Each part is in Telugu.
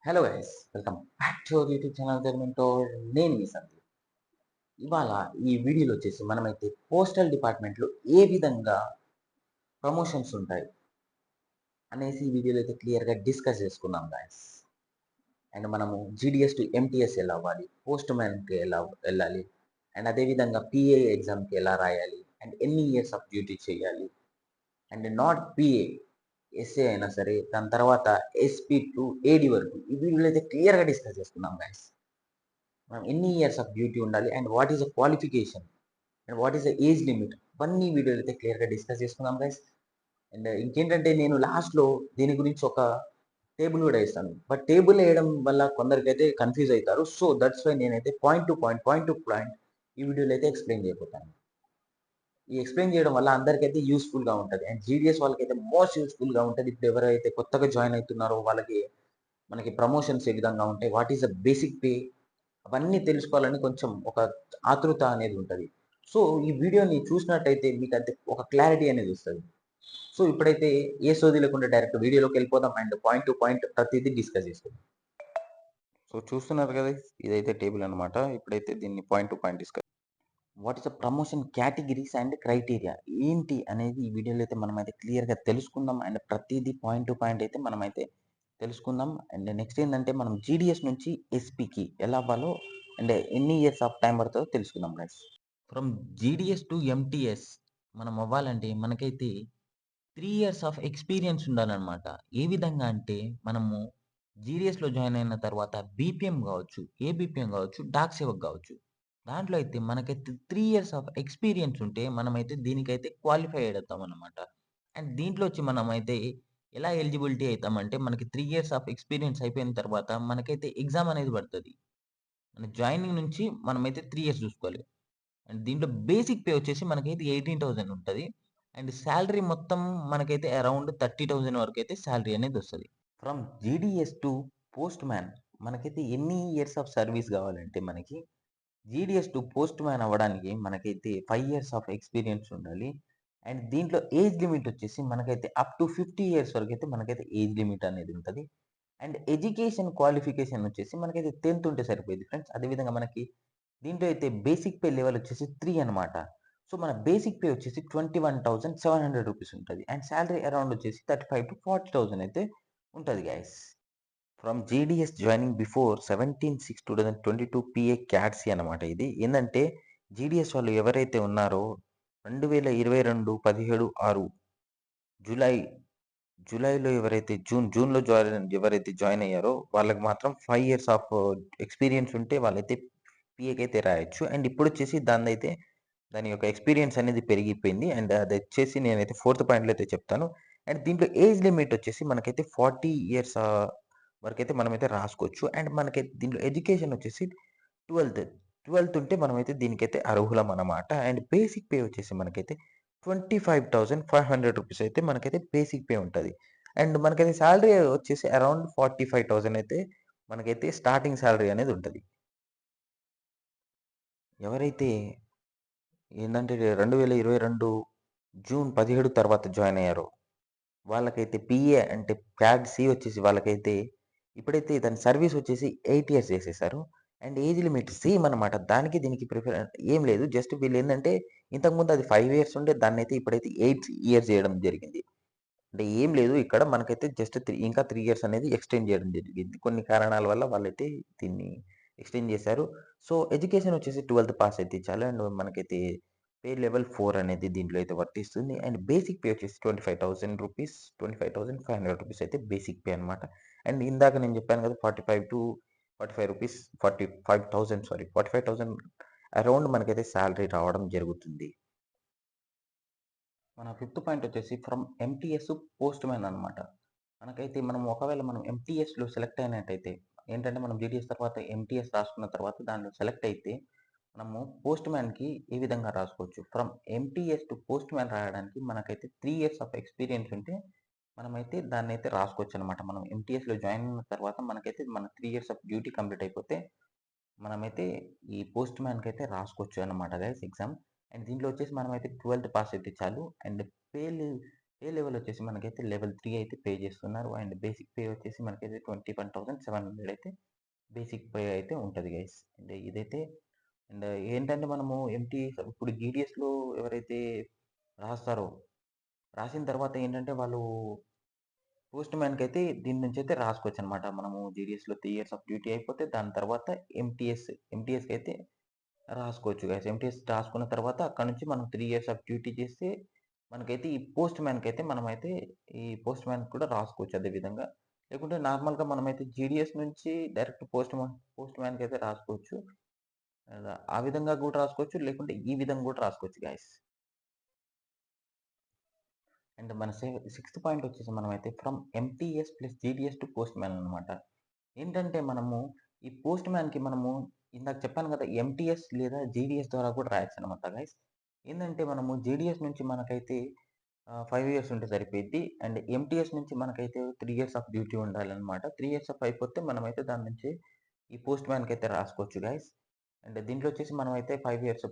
Hello guys, welcome back to our YouTube channel Telugu Mentor. నేను మీ సందీప్. ఇవాళ ఈ వీడియోలో వచ్చేసి మనమైతే పోస్టల్ డిపార్ట్మెంట్లో ఏ విధంగా ప్రమోషన్స్ ఉంటాయి అనేసి ఈ వీడియోలో అయితే క్లియర్గా డిస్కస్ చేసుకుందాం గైస్. అండ్ మనము జీడిఎస్ టు ఎంటీఎస్ ఎలా అవ్వాలి, పోస్ట్ మ్యాన్కి ఎలా వెళ్ళాలి, అండ్ అదేవిధంగా పిఏ ఎగ్జామ్కి ఎలా రాయాలి, అండ్ ఎన్ని ఇయర్స్ ఆఫ్ డ్యూటీ చేయాలి, అండ్ నాట్ పిఏ ఎస్ఏ అయినా సరే, దాని తర్వాత ఎస్పీ టు ఏడి వరకు ఈ వీడియోలో అయితే క్లియర్గా డిస్కస్ చేసుకుందాం గైస్. మనం ఎన్ని ఇయర్స్ ఆఫ్ డ్యూటీ ఉండాలి, and what is the qualification, and what is the age limit, ఇవన్నీ వీడియోలు అయితే క్లియర్గా డిస్కస్ చేసుకుందాం గైస్. అండ్ ఇంకేంటంటే నేను లాస్ట్లో దీని గురించి ఒక టేబుల్ కూడా వేస్తాను, బట్ టేబుల్ వేయడం వల్ల కొందరికైతే కన్ఫ్యూజ్ అవుతారు. సో దట్స్ వై నేనైతే పాయింట్ టు పాయింట్ ఈ వీడియోలో అయితే ఎక్స్ప్లెయిన్ చేయబోతాను. ఈ ఎక్స్ప్లెయిన్ చేయడం వల్ల అందరికైతే యూస్ఫుల్గా ఉంటుంది, అండ్ జీడిఎస్ వాళ్ళకైతే మోస్ట్ యూస్ఫుల్గా ఉంటుంది. ఇప్పుడు ఎవరైతే కొత్తగా జాయిన్ అవుతున్నారో వాళ్ళకి మనకి ప్రమోషన్స్ ఏ విధంగా ఉంటాయి, what is the basic pay, అవన్నీ తెలుసుకోవాలని కొంచెం ఒక ఆతృత అనేది ఉంటుంది. సో ఈ వీడియోని చూసినట్టయితే మీకు అంతే ఒక క్లారిటీ అనేది వస్తుంది. సో ఇప్పుడైతే ఏ సోది లేకుండా డైరెక్ట్ వీడియోలోకి వెళ్ళిపోదాం, అండ్ పాయింట్ టు పాయింట్ ప్రతిదీ డిస్కస్ చేసుకుందాం. సో చూస్తున్నారు కదా, ఇదైతే టేబుల్ అనమాట. ఇప్పుడైతే దీన్ని point to point discuss. What is the promotion categories and criteria ఏంటి అనేది ఈ వీడియోలో అయితే మనమైతే క్లియర్గా తెలుసుకుందాం, అండ్ ప్రతిదీ పాయింట్ టు పాయింట్ అయితే మనమైతే తెలుసుకుందాం. అండ్ నెక్స్ట్ ఏంటంటే మనం జీడిఎస్ నుంచి ఎస్పీకి ఎలా అవ్వాలో, అండ్ ఎన్ని ఇయర్స్ ఆఫ్ టైం పడుతుందో తెలుసుకుందాం guys. From GDS to MTS మనం అవ్వాలంటే మనకైతే 3 ఇయర్స్ ఆఫ్ ఎక్స్పీరియన్స్ ఉండాలన్నమాట. ఏ విధంగా అంటే మనము జీడిఎస్లో జాయిన్ అయిన తర్వాత బీపీఎం కావచ్చు, ఏ బీపీఎం కావచ్చు, డాక్ సేవక్ కావచ్చు. దాంట్లో అయితే మనకైతే 3 ఇయర్స్ ఆఫ్ ఎక్స్పీరియన్స్ ఉంటే మనమైతే దీనికైతే క్వాలిఫై అవుతాం అన్నమాట. అండ్ దీంట్లో వచ్చి మనమైతే ఎలా ఎలిజిబిలిటీ అవుతామంటే మనకి 3 ఇయర్స్ ఆఫ్ ఎక్స్పీరియన్స్ అయిపోయిన తర్వాత మనకైతే ఎగ్జామ్ అనేది పడుతుంది. మన జాయినింగ్ నుంచి మనమైతే 3 ఇయర్స్ చూసుకోవాలి. అండ్ దీంట్లో బేసిక్ పే వచ్చేసి మనకైతే 18,000 ఉంటది. అండ్ సాలరీ మొత్తం మనకైతే అరౌండ్ 30,000 వరకు అయితే సాలరీ అనేది వస్తది. From GDS to post man మనకైతే ఎన్ని ఇయర్స్ ఆఫ్ సర్వీస్ కావాలంటే మనకి జీడీఎస్ టు పోస్ట్ మ్యాన్ అవ్వడానికి మనకైతే 5 ఇయర్స్ ఆఫ్ ఎక్స్పీరియన్స్ ఉండాలి. అండ్ దీంట్లో ఏజ్ లిమిట్ వచ్చేసి మనకైతే అప్ టు 50 ఇయర్స్ వరకు అయితే మనకైతే ఏజ్ లిమిట్ అనేది ఉంటది. అండ్ ఎడ్యుకేషన్ క్వాలిఫికేషన్ వచ్చేసి మనకైతే 10th ఉంటే సరిపోయింది ఫ్రెండ్స్. అదేవిధంగా మనకి దీంట్లో అయితే బేసిక్ పే లెవెల్ వచ్చేసి 3 అనమాట. సో మన బేసిక్ పే వచ్చేసి 21,700 రూపీస్ ఉంటది. అండ్ సాలరీ అరౌండ్ వచ్చేసి 35,000 to 40,000 అయితే ఉంటది guys. From GDS joining before 17/6/2022 PA క్యాట్సీ అనమాట. ఇది ఏందంటే జీడీఎస్ వాళ్ళు ఎవరైతే ఉన్నారో 2022 17/6 జూలై జూలైలో ఎవరైతే జూన్‌లో ఎవరైతే జాయిన్ అయ్యారో వాళ్ళకి మాత్రం 5 ఇయర్స్ ఆఫ్ ఎక్స్‌పీరియన్స్ ఉంటే వాళ్ళైతే పీఏకైతే రాయొచ్చు. అండ్ ఇప్పుడొచ్చేసి దాని యొక్క ఎక్స్‌పీరియన్స్ అనేది పెరిగిపోయింది. అండ్ అదొచ్చేసి నేనైతే ఫోర్త్ పాయింట్‌లో అయితే చెప్తాను. అండ్ దీంట్లో ఏజ్ లిమిట్ వచ్చేసి మనకైతే 40 ఇయర్స్ వరకైతే మనమైతే రాసుకోవచ్చు. అండ్ మనకైతే దీంట్లో ఎడ్యుకేషన్ వచ్చేసి 12థ్, 12థ్ ఉంటే మనమైతే దీనికైతే అర్హులమనమాట. అండ్ బేసిక్ పే వచ్చేసి మనకైతే 25,500 రూపీస్ అయితే మనకైతే బేసిక్ పే ఉంటది. అండ్ మనకైతే సాలరీ వచ్చేసి అరౌండ్ 45,000 అయితే మనకైతే స్టార్టింగ్ సాలరీ అనేది ఉంటది. ఎవరైతే ఏందంటే 2022 జూన్ 17 తర్వాత జాయిన్ అయ్యారో వాళ్ళకైతే పీఏ అంటే ప్యాడ్ సి వచ్చేసి వాళ్ళకైతే ఇప్పుడైతే దాని సర్వీస్ వచ్చేసి 8 ఇయర్స్ చేసేసారు. అండ్ ఏజ్ లిమిట్ సేమ్ అనమాట. దానికి దీనికి ఏం లేదు. జస్ట్ వీళ్ళేందంటే ఇంతకుముందు అది 5 ఇయర్స్ ఉండే దాన్నైతే ఇప్పుడైతే 8 ఇయర్స్ చేయడం జరిగింది. అంటే ఏం లేదు, ఇక్కడ మనకైతే జస్ట్ ఇంకా 3 ఇయర్స్ అనేది ఎక్స్‌టెండ్ చేయడం జరిగింది. కొన్ని కారణాల వల్ల వాళ్ళైతే దీన్ని ఎక్స్‌టెండ్ చేశారు. సో ఎడ్యుకేషన్ వచ్చేసి 12థ్ పాస్ అయితే చాలు. అండ్ మనకైతే పే లెవెల్ 4 అనేది దీంట్లో అయితే వర్తిస్తుంది. అండ్ బేసిక్ పే వచ్చేసి 25,000 రూపీస్, 25,500 రూపీస్ అయితే బేసిక్ పే అనమాట. అండ్ ఇందాక నేను చెప్పాను కదా 45 రూపీస్, 45,000 సారీ 45,000 అరౌండ్ మనకైతే సాలరీ రావడం జరుగుతుంది. మన ఫిఫ్త్ పాయింట్ వచ్చేసి ఫ్రమ్ ఎంటీఎస్ పోస్ట్ మ్యాన్ అనమాట. మనం ఒకవేళ మనం ఎంటీఎస్లో సెలెక్ట్ అయినట్టయితే ఏంటంటే మనం జీటీఎస్ తర్వాత ఎంటీఎస్ రాసుకున్న తర్వాత దాంట్లో సెలెక్ట్ అయితే మనము పోస్ట్ మ్యాన్కి ఏ విధంగా రాసుకోవచ్చు. From MTS to post man రాయడానికి మనకైతే 3 ఇయర్స్ ఆఫ్ ఎక్స్పీరియన్స్ ఉంటే మనమైతే దాన్ని అయితే రాసుకోవచ్చు అనమాట. మనం ఎంటీఎస్లో జాయిన్ అయిన తర్వాత మనకైతే మన 3 ఇయర్స్ ఆఫ్ డ్యూటీ కంప్లీట్ అయిపోతే మనమైతే ఈ పోస్ట్ మ్యాన్కి అయితే రాసుకోవచ్చు అనమాట గైస్ ఎగ్జామ్. అండ్ దీంట్లో వచ్చేసి మనమైతే 12థ్ పాస్ అయితే చాలు. అండ్ పే పే లెవెల్ వచ్చేసి మనకైతే లెవెల్ 3 అయితే పే చేస్తున్నారు. అండ్ బేసిక్ పే వచ్చేసి మనకైతే 21,700 అయితే బేసిక్ పే అయితే ఉంటది గైస్. అండ్ ఇదైతే అండ్ ఏంటంటే మనము ఇప్పుడు జీడీఎస్‌లో ఎవరైతే రాస్తారో, రాసిన తర్వాత ఏంటంటే వాళ్ళు పోస్ట్ మ్యాన్‌కైతే దీని నుంచైతే రాసుకోవచ్చనమాట. మనము జీడీఎస్‌లో 3 ఇయర్స్ ఆఫ్ డ్యూటీ అయిపోతే దాని తర్వాత ఎంటీఎస్‌కైతే రాసుకోవచ్చు గైస్. ఎంటీఎస్ రాసుకున్న తర్వాత అక్కడి నుంచి మనం 3 ఇయర్స్ ఆఫ్ డ్యూటీ చేస్తే మనకైతే ఈ పోస్ట్ మ్యాన్‌కైతే మనమైతే ఈ పోస్ట్ మ్యాన్‌కి కూడా రాసుకోవచ్చు అదే విధంగా. లేకుంటే నార్మల్‌గా మనమైతే జీడీఎస్ నుంచి డైరెక్ట్ పోస్ట్ మ్యాన్‌కైతే రాసుకోవచ్చు. ఆ విధంగా కూడా రాసుకోవచ్చు. లేకుంటే ఈ విధంగా కూడా రాసుకోవచ్చు గైస్. అండ్ మన సిక్స్త్ పాయింట్ వచ్చేసి మనమైతే from MTS plus GDS to post man అనమాట. ఏంటంటే మనము ఈ పోస్ట్ మ్యాన్‌కి మనము ఇందాక చెప్పాను కదా! ఎంటీఎస్ లేదా జీడీఎస్ ద్వారా కూడా రాయొచ్చనమాట గైస్. ఏందంటే మనము జీడీఎస్ నుంచి మనకైతే 5 ఇయర్స్ ఉంటే సరిపోయిద్ది. అండ్ ఎంటీఎస్ నుంచి మనకైతే 3 ఇయర్స్ ఆఫ్ డ్యూటీ ఉండాలనమాట. 3 ఇయర్స్ ఆఫ్ అయిపోతే మనమైతే దాని నుంచి ఈ పోస్ట్ మ్యాన్‌కైతే రాసుకోవచ్చు గైస్. అండ్ దీంట్లో వచ్చేసి మనమైతే 5 ఇయర్స్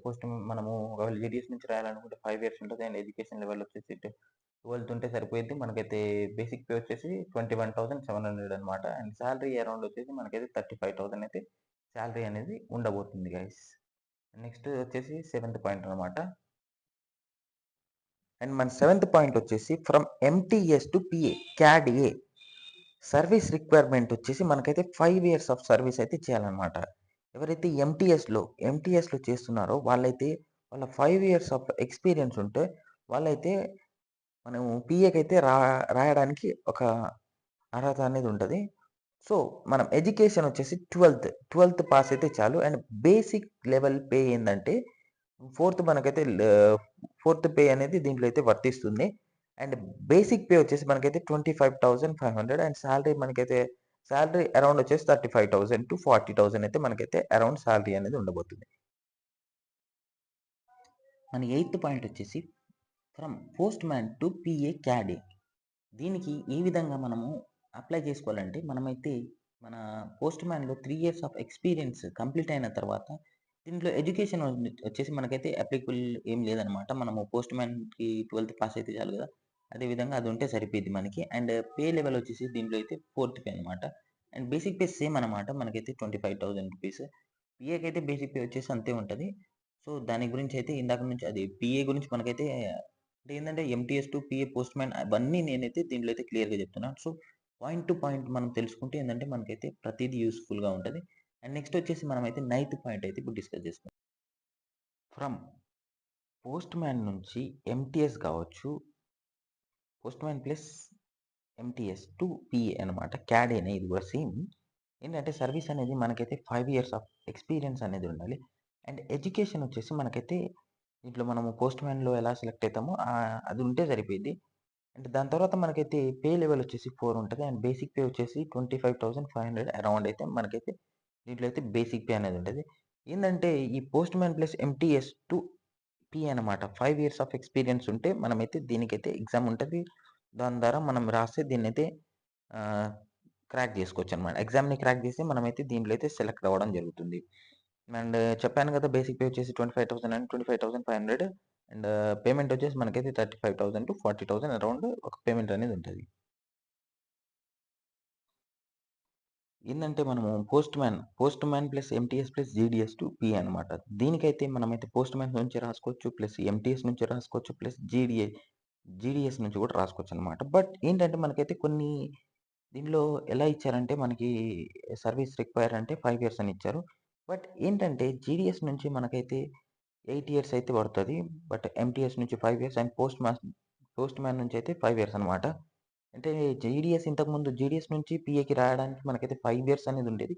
మనము ఒకవేళ జీడీఎస్ నుంచి రాయాలనుకుంటే 5 ఇయర్స్ ఉంటది. అండ్ ఎడ్యుకేషన్ లెవెల్ వచ్చేసి 12థ్ ఉంటే సరిపోయిద్ది. మనకైతే బేసిక్ పే వచ్చేసి 21,700 అనమాట. అండ్ సాలరీ అరౌండ్ వచ్చేసి మనకైతే 35,000 అయితే సాలరీ అనేది ఉండబోతుంది గైస్. నెక్స్ట్ వచ్చేసి సెవెంత్ పాయింట్ అనమాట. అండ్ మన సెవెంత్ పాయింట్ వచ్చేసి from MTS to PA cadre service requirement వచ్చేసి మనకైతే 5 ఇయర్స్ ఆఫ్ సర్వీస్ అయితే చేయాలన్నమాట. ఎవరైతే ఎంటీఎస్‌లో చేస్తున్నారో వాళ్ళైతే వాళ్ళ 5 ఇయర్స్ ఆఫ్ ఎక్స్‌పీరియన్స్ ఉంటే వాళ్ళైతే మనం పీఏకైతే రాయడానికి ఒక అర్హత అనేది ఉంటది. సో, మనం ఎడ్యుకేషన్ వచ్చేసి 12థ్ పాస్ అయితే చాలు. అండ్ బేసిక్ లెవెల్ పే ఏందంటే ఫోర్త్ మనకైతే ఫోర్త్ పే అనేది దీంట్లో అయితే వర్తిస్తుంది. అండ్ బేసిక్ పే వచ్చేసి మనకైతే 25,500 అండ్ సాలరీ అరౌండ్ వచ్చేసి 35,000-40,000 అయితే మనకైతే అరౌండ్ సాలరీ అనేది ఉండబోతుంది. మన ఎయిత్ పాయింట్ వచ్చేసి from postman to PA cadre. దీనికి ఏ విధంగా మనము అప్లై చేసుకోవాలంటే మనమైతే మన పోస్ట్ మ్యాన్‌లో 3 ఇయర్స్ ఆఫ్ ఎక్స్‌పీరియన్స్ కంప్లీట్ అయిన తర్వాత దీంట్లో ఎడ్యుకేషన్ వచ్చేసి మనకైతే అప్లికబుల్ ఏం లేదనమాట. మనము పోస్ట్ మ్యాన్‌కి 12థ్ పాస్ అయితే చాలు కదా! అదే విధంగా అది ఉంటే సరిపోయిద్ది మనకి. అండ్ పే లెవెల్ వచ్చేసి దీంట్లో అయితే ఫోర్త్ పే అనమాట. అండ్ బేసిక్ పే సేమ్ అనమాట. మనకైతే ₹25,000. పీఏకైతే బేసిక్ పే వచ్చేసి అంతే ఉంటది. సో, దాని గురించి అయితే ఇందాక నుంచి అది పీఏ గురించి మనకైతే అంటే ఏందంటే MTS to PA post man అవన్నీ నేనైతే దీంట్లో అయితే క్లియర్‌గా చెప్తున్నాను. సో, పాయింట్ టు పాయింట్ మనం తెలుసుకుంటే ఏందంటే మనకైతే ప్రతీదీ యూజ్‌ఫుల్‌గా ఉంటది. అండ్ నెక్స్ట్ వచ్చేసి మనమైతే నైన్త్ పాయింట్ అయితే ఇప్పుడు డిస్కస్ చేసుకుందాం. ఫ్రమ్ పోస్ట్ మ్యాన్ నుంచి ఎంటీఎస్ కావచ్చు. Post man plus MTS to PA అనమాట. క్యాడేనే ఇది కూడా సేమ్. ఏంటంటే సర్వీస్ అనేది మనకైతే 5 ఇయర్స్ ఆఫ్ ఎక్స్‌పీరియన్స్ అనేది ఉండాలి. అండ్ ఎడ్యుకేషన్ వచ్చేసి మనకైతే దీంట్లో మనము పోస్ట్ మ్యాన్‌లో ఎలా సెలెక్ట్ అయితామో అది ఉంటే సరిపోయిద్ది. అంటే దాని తర్వాత మనకైతే పే లెవెల్ వచ్చేసి 4 ఉంటది. అండ్ బేసిక్ పే వచ్చేసి 25,500 అరౌండ్ అయితే మనకైతే దీంట్లో అయితే బేసిక్ పే అనేది ఉంటది. ఏందంటే ఈ post man plus MTS to PA అనమాట. 5 ఇయర్స్ ఆఫ్ ఎక్స్‌పీరియన్స్ ఉంటే మనమైతే దీనికైతే ఎగ్జామ్ ఉంటది. దాని ద్వారా మనం రాస్తే దీన్నైతే ఆహ్, క్రాక్ చేసుకోవచ్చనమాట. ఎగ్జామ్‌ని క్రాక్ చేసి మనమైతే దీంట్లో అయితే సెలెక్ట్ అవ్వడం జరుగుతుంది. అండ్ చెప్పాను కదా! బేసిక్ పే వచ్చేసి 25,000 అండ్ 25,500 అండ్ పేమెంట్ వచ్చేసి మనకైతే 35,000-40,000 అరౌండ్ ఒక పేమెంట్ అనేది ఉంటది. ఏందంటే మనము post man plus MTS plus GDS to P అనమాట. దీనికైతే మనమైతే పోస్ట్ మ్యాన్ నుంచి రాసుకోవచ్చు. ప్లస్ ఎంటీఎస్ నుంచి రాసుకోవచ్చు. ప్లస్ జీడీఎస్ నుంచి కూడా రాసుకోవచ్చనమాట. బట్ ఏంటంటే మనకైతే కొన్ని దీనిలో ఎలా ఇచ్చారంటే మనకి సర్వీస్ రిక్వైర్ అంటే 5 ఇయర్స్ అని ఇచ్చారు. బట్ ఏంటంటే జీడీఎస్ నుంచి మనకైతే 8 ఇయర్స్ అయితే పడతది. బట్ ఎంటీఎస్ నుంచి 5 ఇయర్స్ అండ్ పోస్ట్ మ్యాన్ నుంచి అయితే 5 ఇయర్స్ అనమాట. అంటే ఇంతకుముందు జీడీఎస్ నుంచి పీఏకి రాయడానికి మనకైతే 5 ఇయర్స్ అనేది ఉండేది.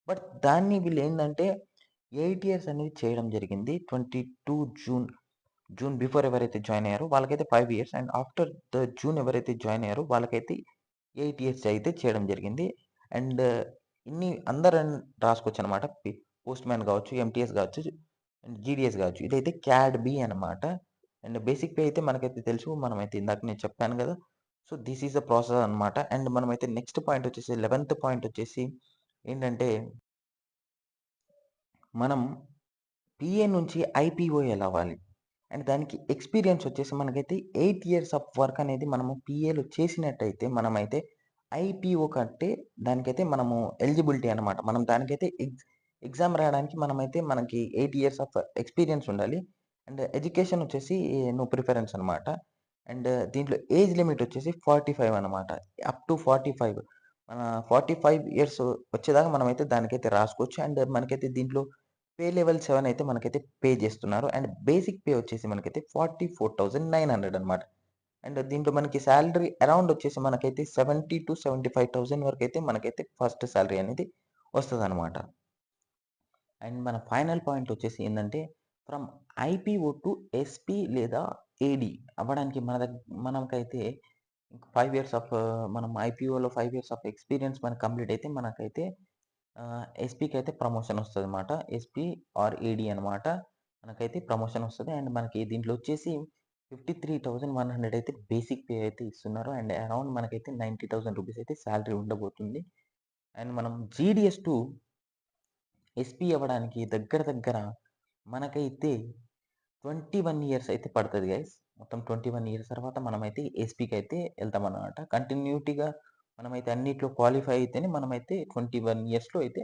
బట్ దాన్ని వీళ్ళేందంటే 8 ఇయర్స్ అనేది చేయడం జరిగింది. 22 జూన్, జూన్ బిఫోర్ ఎవరైతే జాయిన్ అయ్యారో వాళ్ళకైతే 5 years and after the June ఎవరైతే జాయిన్ అయ్యారో వాళ్ళకైతే 8 ఇయర్స్ అయితే చేయడం జరిగింది. అండ్ ఇన్ని అందరని రాసుకోవచ్చనమాట. పోస్ట్ మ్యాన్ కావచ్చు, ఎంటీఎస్ కావచ్చు, అండ్ జీడీఎస్ కావచ్చు. ఇదైతే క్యాడ్ బి అనమాట. అండ్ బేసిక్ పే అయితే మనకైతే తెలుసు. మనమైతే ఇందాక నేను చెప్పాను కదా! So, this is the process అనమాట. అండ్ మనమైతే నెక్స్ట్ పాయింట్ వచ్చేసి 11థ్ పాయింట్ వచ్చేసి ఏంటంటే, మనం పీఏ నుంచి ఐపీఓ ఎలా అవ్వాలి? అండ్ దానికి ఎక్స్‌పీరియన్స్ వచ్చేసి మనకైతే 8 ఇయర్స్ ఆఫ్ వర్క్ అనేది మనము పీఏలో చేసినట్టయితే మనమైతే ఐపీఓ కంటే దానికైతే మనము ఎలిజిబిలిటీ అనమాట. మనం దానికైతే ఎగ్జామ్ రాయడానికి మనకి 8 ఇయర్స్ ఆఫ్ ఎక్స్‌పీరియన్స్ ఉండాలి. అండ్ ఎడ్యుకేషన్ వచ్చేసి నో ప్రిఫరెన్స్ అనమాట. అండ్ దీంట్లో ఏజ్ లిమిట్ వచ్చేసి 45 అనమాట. అప్ టు 45 45 ఇయర్స్ వచ్చేదాకా మనమైతే దానికైతే రాసుకోవచ్చు. అండ్ మనకైతే దీంట్లో పే లెవెల్ 7 అయితే మనకైతే పే చేస్తున్నారు. అండ్ బేసిక్ పే వచ్చేసి మనకైతే 44,900 అనమాట. అండ్ దీంట్లో మనకి సాలరీ అరౌండ్ వచ్చేసి మనకైతే 70,000-75,000 వరకైతే మనకైతే ఫస్ట్ సాలరీ అనేది వస్తదనమాట. అండ్ మన ఫైనల్ పాయింట్ వచ్చేసి ఏందంటే, ఫ్రమ్ ఐపీఓ టు ఎస్పీ లేదా ఏడీ అవ్వడానికి మనకైతే 5 ఇయర్స్ ఆఫ్ మనం ఐపీఓలో 5 ఇయర్స్ ఆఫ్ ఎక్స్‌పీరియన్స్ మనకు కంప్లీట్ అయితే మనకైతే ఎస్పీకి అయితే ప్రమోషన్ వస్తదనమాట. ఎస్పీ ఆర్ ఏడీ అనమాట. మనకైతే ప్రమోషన్ వస్తది. అండ్ మనకి దీంట్లో వచ్చేసి 53,100 అయితే బేసిక్ పే అయితే ఇస్తున్నారు. అండ్ అరౌండ్ మనకైతే 90,000 రూపీస్ అయితే సాలరీ ఉండబోతుంది. అండ్ మనం జీడీఎస్ టు ఎస్పీ అవ్వడానికి దగ్గర దగ్గర మనకైతే 21 ఇయర్స్ అయితే పడతది గైస్. మొత్తం 21 ఇయర్స్ తర్వాత మనమైతే ఎస్పీకైతే ఎళ్తామనమాట. కంటిన్యూటీగా మనమైతే అన్నిట్లో క్వాలిఫై అయితేనే మనమైతే 21 ఇయర్స్‌లో అయితే